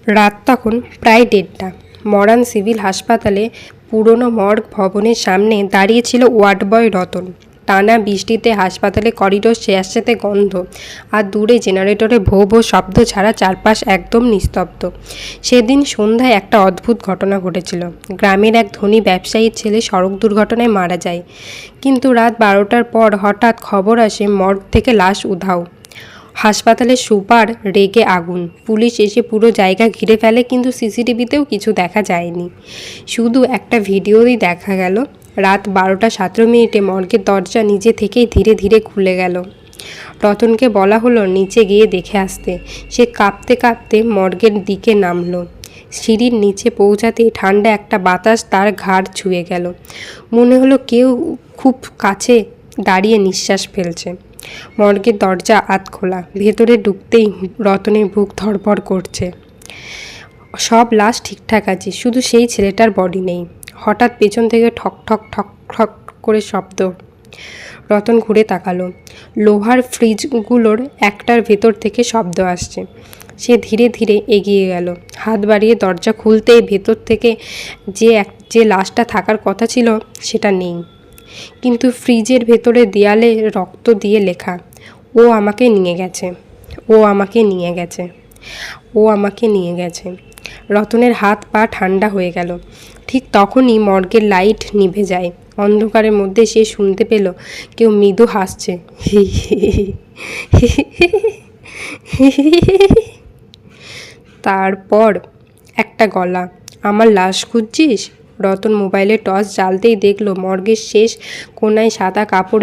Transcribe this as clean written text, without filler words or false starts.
রাত তখন প্রায় 1:30। মরান সিভিল হাসপাতালে পুরনো মর্গ ভবনের সামনে দাঁড়িয়েছিল ওয়ার্ড বয় রতন। টানা বৃষ্টিতে হাসপাতালে করিডোর স্যাঁতস্যাঁতে গন্ধ, আর দূরে জেনারেটরে ভো ভো শব্দ ছাড়া চারপাশ একদম নিস্তব্ধ। সেদিন সন্ধ্যায় একটা অদ্ভুত ঘটনা ঘটেছিল। গ্রামের এক ধনী ব্যবসায়ীর ছেলে সড়ক দুর্ঘটনায় মারা যায়, কিন্তু রাত 12টার পর হঠাৎ খবর আসে মর্গ থেকে লাশ উধাও। হাসপাতালের সুপার রেগে আগুন। পুলিশ এসে পুরো জায়গা ঘিরে ফেলে, কিন্তু সিসিটিভিতেও কিছু দেখা যায়নি। শুধু একটা ভিডিওই দেখা গেল। রাত 12টা 17 মিনিটে মর্গের দরজা নিজে থেকেই ধীরে ধীরে খুলে গেল। রতনকে বলা হলো নিচে গিয়ে দেখে আসতে। সে কাঁপতে কাঁপতে মর্গের দিকে নামলো। সিঁড়ির নিচে পৌঁছাতেই ঠান্ডা একটা বাতাস তার ঘাড় ছুঁয়ে গেল। মনে হলো কেউ খুব কাছে দাঁড়িয়ে নিঃশ্বাস ফেলছে। মর্গের দরজা আধ খোলা। ভেতরে ঢুকতেই রতনের বুক ধড়ফড় করছে। সব লাশ ঠিকঠাক আছে, শুধু সেই ছেলেটার বডি নেই। হঠাৎ পেছন থেকে ঠক ঠক ঠক ঠক করে শব্দ। রতন ঘুরে তাকালো। লোহার ফ্রিজগুলোর একটার ভেতর থেকে শব্দ আসছে। সে ধীরে ধীরে এগিয়ে গেল। হাত বাড়িয়ে দরজা খুলতেই ভেতর থেকে যে লাশটা থাকার কথা ছিল সেটা নেই। কিন্তু ফ্রিজের ভেতরে দেয়ালে রক্ত দিয়ে লেখা, ও আমাকে নিয়ে গেছে, ও আমাকে নিয়ে গেছে, ও আমাকে নিয়ে গেছে। রতনের হাত পা ঠান্ডা হয়ে গেল। ঠিক তখনই মর্গের লাইট নিভে যায়। অন্ধকারের মধ্যে সে শুনতে পেল কেউ মৃদু হাসছে। তারপর একটা গলা, আমার লাশ খুঁজছিস? রতন মোবাইলে টর্চ জ্বালতেই দেখল মর্গের শেষ কোনায় সাদা কাপড়ে